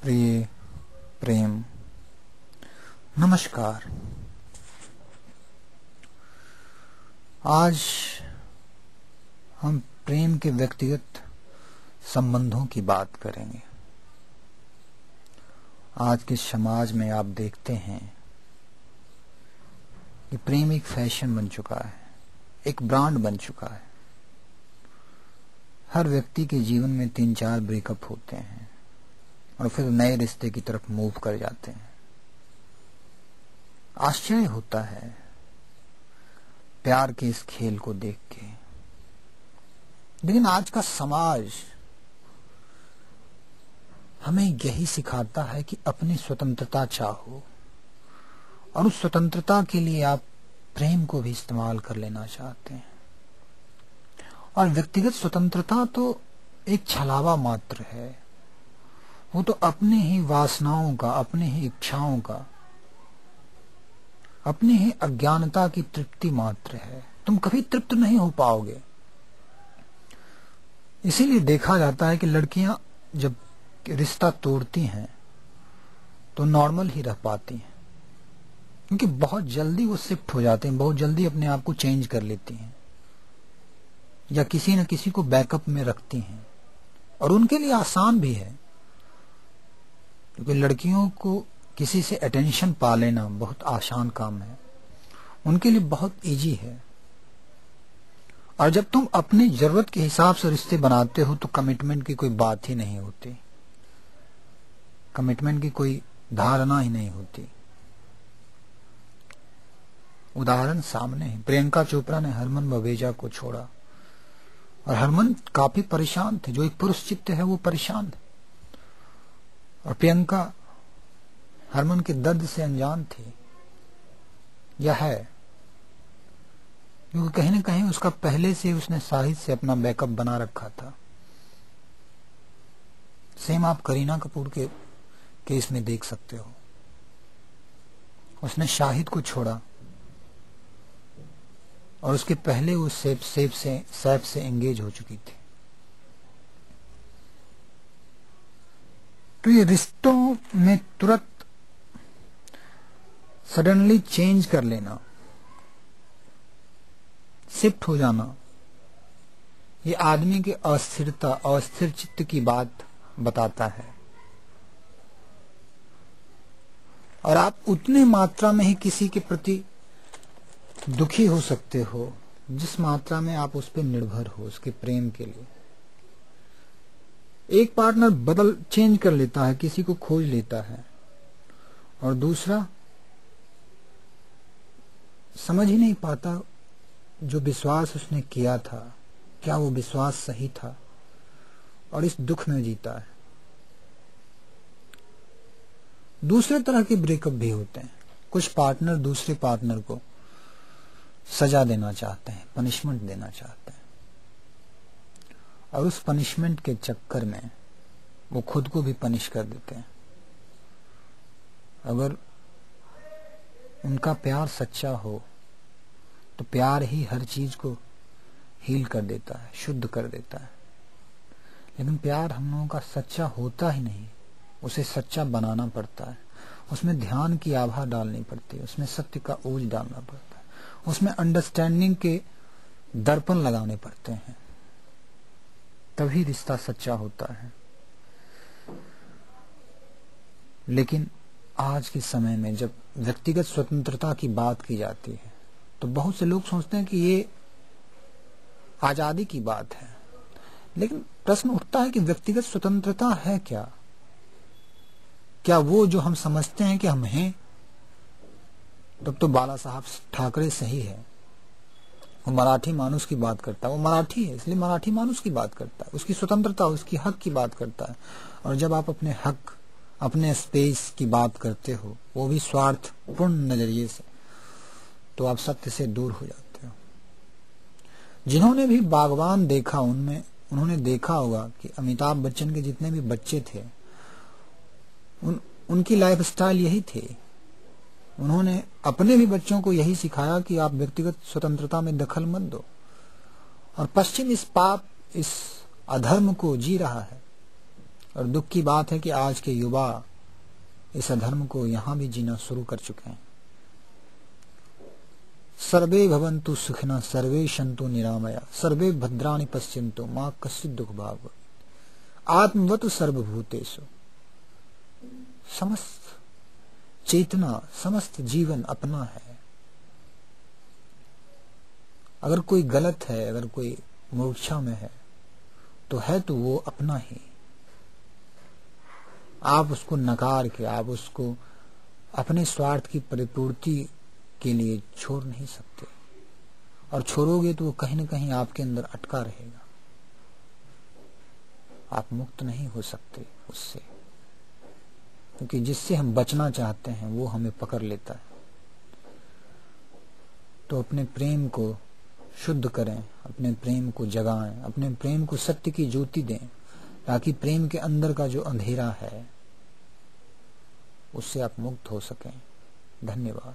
प्रिय प्रेम नमस्कार। आज हम प्रेम के व्यक्तिगत संबंधों की बात करेंगे। आज के समाज में आप देखते हैं कि प्रेम एक फैशन बन चुका है, एक ब्रांड बन चुका है। हर व्यक्ति के जीवन में 3-4 ब्रेकअप होते हैं और फिर नए रिश्ते की तरफ मूव कर जाते हैं। आश्चर्य होता है प्यार के इस खेल को देख के, लेकिन आज का समाज हमें यही सिखाता है कि अपनी स्वतंत्रता चाहो और उस स्वतंत्रता के लिए आप प्रेम को भी इस्तेमाल कर लेना चाहते हैं। और व्यक्तिगत स्वतंत्रता तो एक छलावा मात्र है, वो तो अपने ही वासनाओं का, अपने ही इच्छाओं का, अपनी ही अज्ञानता की तृप्ति मात्र है। तुम कभी तृप्त नहीं हो पाओगे। इसीलिए देखा जाता है कि लड़कियां जब रिश्ता तोड़ती हैं तो नॉर्मल ही रह पाती हैं, क्योंकि बहुत जल्दी वो शिफ्ट हो जाते हैं, बहुत जल्दी अपने आप को चेंज कर लेती हैं या किसी न किसी को बैकअप में रखती हैं। और उनके लिए आसान भी है, क्योंकि लड़कियों को किसी से अटेंशन पा लेना बहुत आसान काम है, उनके लिए बहुत इजी है। और जब तुम अपनी जरूरत के हिसाब से रिश्ते बनाते हो तो कमिटमेंट की कोई बात ही नहीं होती, कमिटमेंट की कोई धारणा ही नहीं होती। उदाहरण सामने है, प्रियंका चोपड़ा ने हरमन बवेजा को छोड़ा और हरमन काफी परेशान थे। जो एक पुरुष चित्त है वो परेशान थे, और प्रियंका हरमन के दर्द से अनजान थी, यह है क्योंकि कहीं न कहीं उसका पहले से उसने साहिद से अपना बैकअप बना रखा था। सेम आप करीना कपूर के केस में देख सकते हो। उसने शाहिद को छोड़ा और उसके पहले वो सैफ से एंगेज हो चुकी थी। तो ये रिश्तों में तुरंत सडनली चेंज कर लेना, शिफ्ट हो जाना, ये आदमी की अस्थिरता, अस्थिर चित्त की बात बताता है। और आप उतनी मात्रा में ही किसी के प्रति दुखी हो सकते हो जिस मात्रा में आप उस पर निर्भर हो, उसके प्रेम के लिए। एक पार्टनर चेंज कर लेता है, किसी को खोज लेता है, और दूसरा समझ ही नहीं पाता जो विश्वास उसने किया था, क्या वो विश्वास सही था, और इस दुख में जीता है। दूसरे तरह के ब्रेकअप भी होते हैं। कुछ पार्टनर दूसरे पार्टनर को सजा देना चाहते हैं, पनिशमेंट देना चाहते हैं, और उस पनिशमेंट के चक्कर में वो खुद को भी पनिश कर देते हैं। अगर उनका प्यार सच्चा हो तो प्यार ही हर चीज को हील कर देता है, शुद्ध कर देता है। लेकिन प्यार हम लोगों का सच्चा होता ही नहीं, उसे सच्चा बनाना पड़ता है, उसमें ध्यान की आभा डालनी पड़ती है, उसमें सत्य का ओज डालना पड़ता है, उसमें अंडरस्टैंडिंग के दर्पण लगाने पड़ते हैं, तभी रिश्ता सच्चा होता है। लेकिन आज के समय में जब व्यक्तिगत स्वतंत्रता की बात की जाती है तो बहुत से लोग सोचते हैं कि ये आजादी की बात है। लेकिन प्रश्न उठता है कि व्यक्तिगत स्वतंत्रता है क्या? क्या वो जो हम समझते हैं कि हम हैं? तब तो बाला साहब ठाकरे सही है। वो मराठी मानुस की बात करता है, वो मराठी है इसलिए मराठी मानुस की बात करता है, उसकी स्वतंत्रता, उसकी हक की बात करता है। और जब आप अपने हक, अपने स्पेस की बात करते हो, वो भी स्वार्थपूर्ण नजरिए से, तो आप सत्य से दूर हो जाते हो। जिन्होंने भी बागवान देखा, उन्होंने देखा होगा कि अमिताभ बच्चन के जितने भी बच्चे थे, उनकी लाइफस्टाइल यही थी। उन्होंने अपने भी बच्चों को यही सिखाया कि आप व्यक्तिगत स्वतंत्रता में दखल मत दो। और पश्चिम इस पाप, इस अधर्म को जी रहा है, और दुख की बात है कि आज के युवा इस अधर्म को यहां भी जीना शुरू कर चुके हैं। सर्वे भवन्तु सुखिनः सर्वे सन्तु निरामया सर्वे भद्राणि पश्यन्तु मा कश्चित् दुःख भाग् भवेत्। आत्मवत् सर्वभूतेषु। समस्त चेतना, समस्त जीवन अपना है। अगर कोई गलत है, अगर कोई मूर्छा में है, तो है तो वो अपना ही। आप उसको नकार के, आप उसको अपने स्वार्थ की परिपूर्ति के लिए छोड़ नहीं सकते, और छोड़ोगे तो वो कहीं न कहीं आपके अंदर अटका रहेगा। आप मुक्त नहीं हो सकते उससे, क्योंकि जिससे हम बचना चाहते हैं वो हमें पकड़ लेता है। तो अपने प्रेम को शुद्ध करें, अपने प्रेम को जगाएं, अपने प्रेम को सत्य की ज्योति दें, ताकि प्रेम के अंदर का जो अंधेरा है उससे आप मुक्त हो सकें। धन्यवाद।